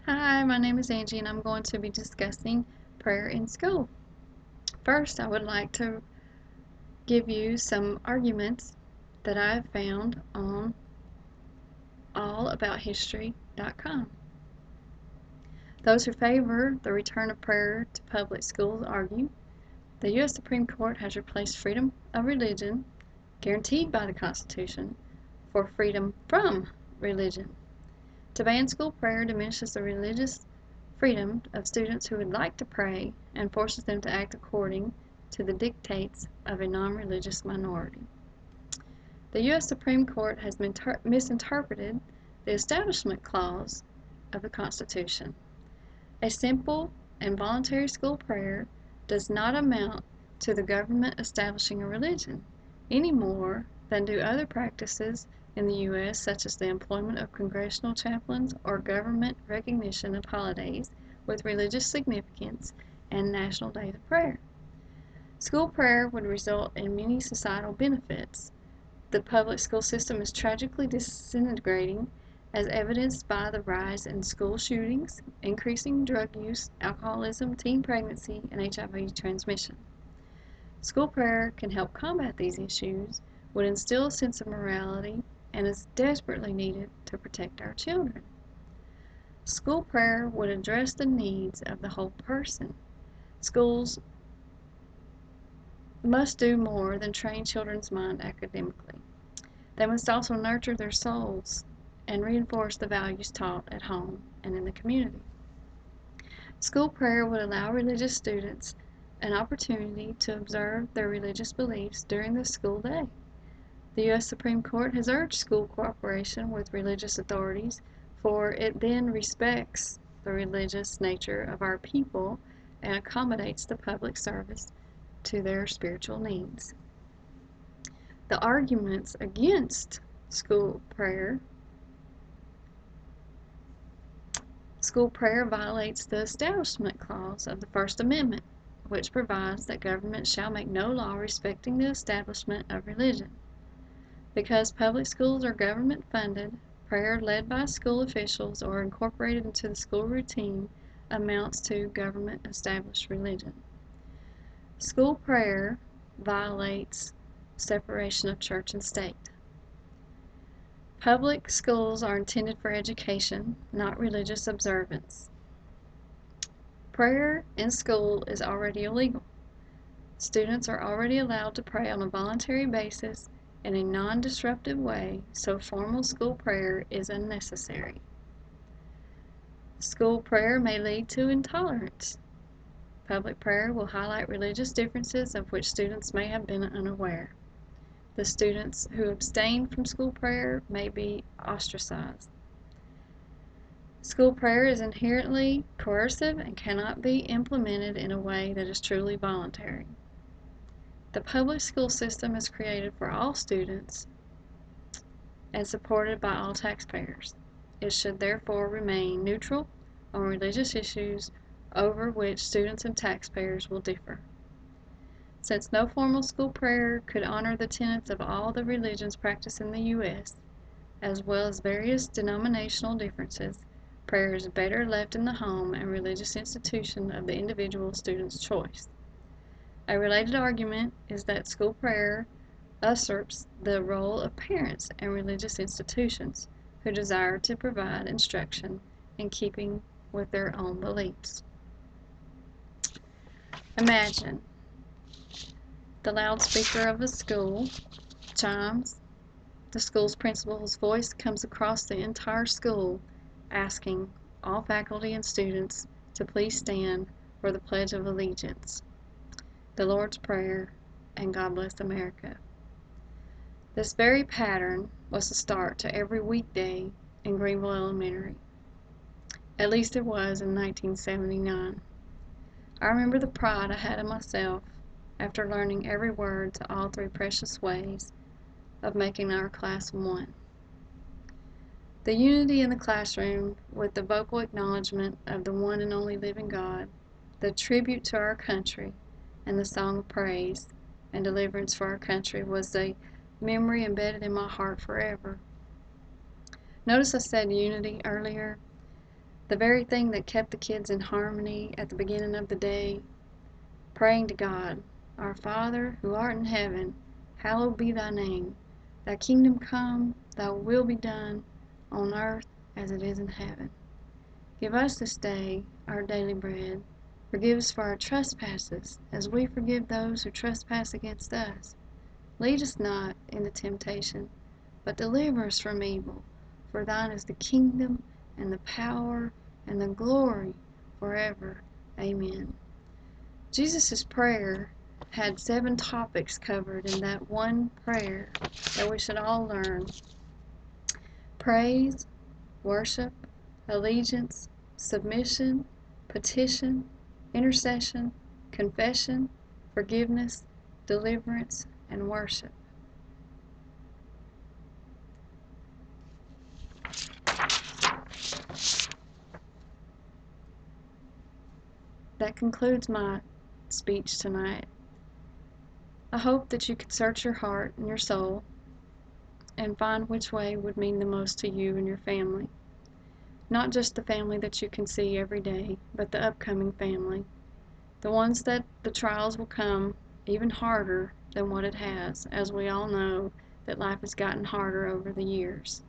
Hi, my name is Angie and I'm going to be discussing prayer in school. First, I would like to give you some arguments that I have found on allabouthistory.com. Those who favor the return of prayer to public schools argue the U.S. Supreme Court has replaced freedom of religion, guaranteed by the Constitution, for freedom from religion. To ban school prayer diminishes the religious freedom of students who would like to pray and forces them to act according to the dictates of a non-religious minority. The U.S. Supreme Court has misinterpreted the Establishment Clause of the Constitution. A simple and voluntary school prayer does not amount to the government establishing a religion any more than do other practices in the U.S., such as the employment of congressional chaplains or government recognition of holidays with religious significance and National Days of Prayer. School prayer would result in many societal benefits. The public school system is tragically disintegrating, as evidenced by the rise in school shootings, increasing drug use, alcoholism, teen pregnancy, and HIV transmission. School prayer can help combat these issues, would instill a sense of morality, and is desperately needed to protect our children. School prayer would address the needs of the whole person. Schools must do more than train children's mind academically. They must also nurture their souls and reinforce the values taught at home and in the community. School prayer would allow religious students an opportunity to observe their religious beliefs during the school day. The U.S. Supreme Court has urged school cooperation with religious authorities, for it then respects the religious nature of our people and accommodates the public service to their spiritual needs. The arguments against school prayer violates the Establishment Clause of the First Amendment, which provides that government shall make no law respecting the establishment of religion. Because public schools are government funded, prayer led by school officials or incorporated into the school routine amounts to government established religion. School prayer violates separation of church and state. Public schools are intended for education, not religious observance. Prayer in school is already illegal. Students are already allowed to pray on a voluntary basis in a non-disruptive way, so formal school prayer is unnecessary. School prayer may lead to intolerance. Public prayer will highlight religious differences of which students may have been unaware. The students who abstain from school prayer may be ostracized. School prayer is inherently coercive and cannot be implemented in a way that is truly voluntary. The public school system is created for all students and supported by all taxpayers. It should therefore remain neutral on religious issues over which students and taxpayers will differ. Since no formal school prayer could honor the tenets of all the religions practiced in the U.S., as well as various denominational differences, prayer is better left in the home and religious institution of the individual student's choice. A related argument is that school prayer usurps the role of parents and religious institutions who desire to provide instruction in keeping with their own beliefs. Imagine the loudspeaker of a school chimes. The school's principal's voice comes across the entire school asking all faculty and students to please stand for the Pledge of Allegiance, the Lord's Prayer, and God Bless America. This very pattern was the start to every weekday in Greenville Elementary. At least it was in 1979. I remember the pride I had in myself after learning every word to all three precious ways of making our class one. The unity in the classroom with the vocal acknowledgement of the one and only living God, the tribute to our country, and the song of praise and deliverance for our country was a memory embedded in my heart forever. Notice I said unity earlier. The very thing that kept the kids in harmony at the beginning of the day, praying to God, "Our Father, who art in heaven, hallowed be thy name. Thy kingdom come, thy will be done, on earth as it is in heaven. Give us this day our daily bread. Forgive us for our trespasses, as we forgive those who trespass against us. Lead us not into temptation, but deliver us from evil. For thine is the kingdom, and the power, and the glory, forever. Amen." Jesus' prayer had 7 topics covered in that one prayer that we should all learn: praise, worship, allegiance, submission, petition, intercession, confession, forgiveness, deliverance, and worship. That concludes my speech tonight. I hope that you could search your heart and your soul and find which way would mean the most to you and your family. Not just the family that you can see every day, but the upcoming family. The ones that the trials will come even harder than what it has, as we all know that life has gotten harder over the years.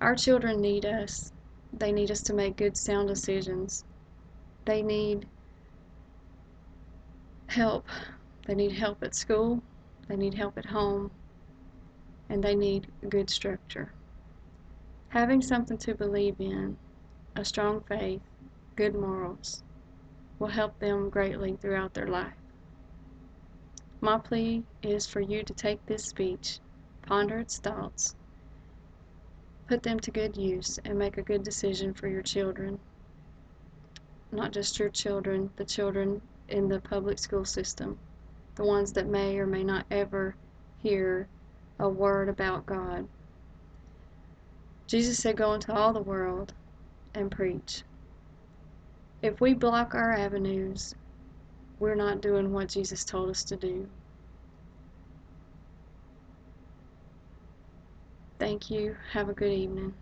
Our children need us. They need us to make good, sound decisions. They need help. They need help at school. They need help at home. And they need good structure. Having something to believe in, a strong faith, good morals, will help them greatly throughout their life. My plea is for you to take this speech, ponder its thoughts, put them to good use, and make a good decision for your children. Not just your children, the children in the public school system, the ones that may or may not ever hear a word about God. Jesus said, "Go into all the world and preach." If we block our avenues, we're not doing what Jesus told us to do. Thank you. Have a good evening.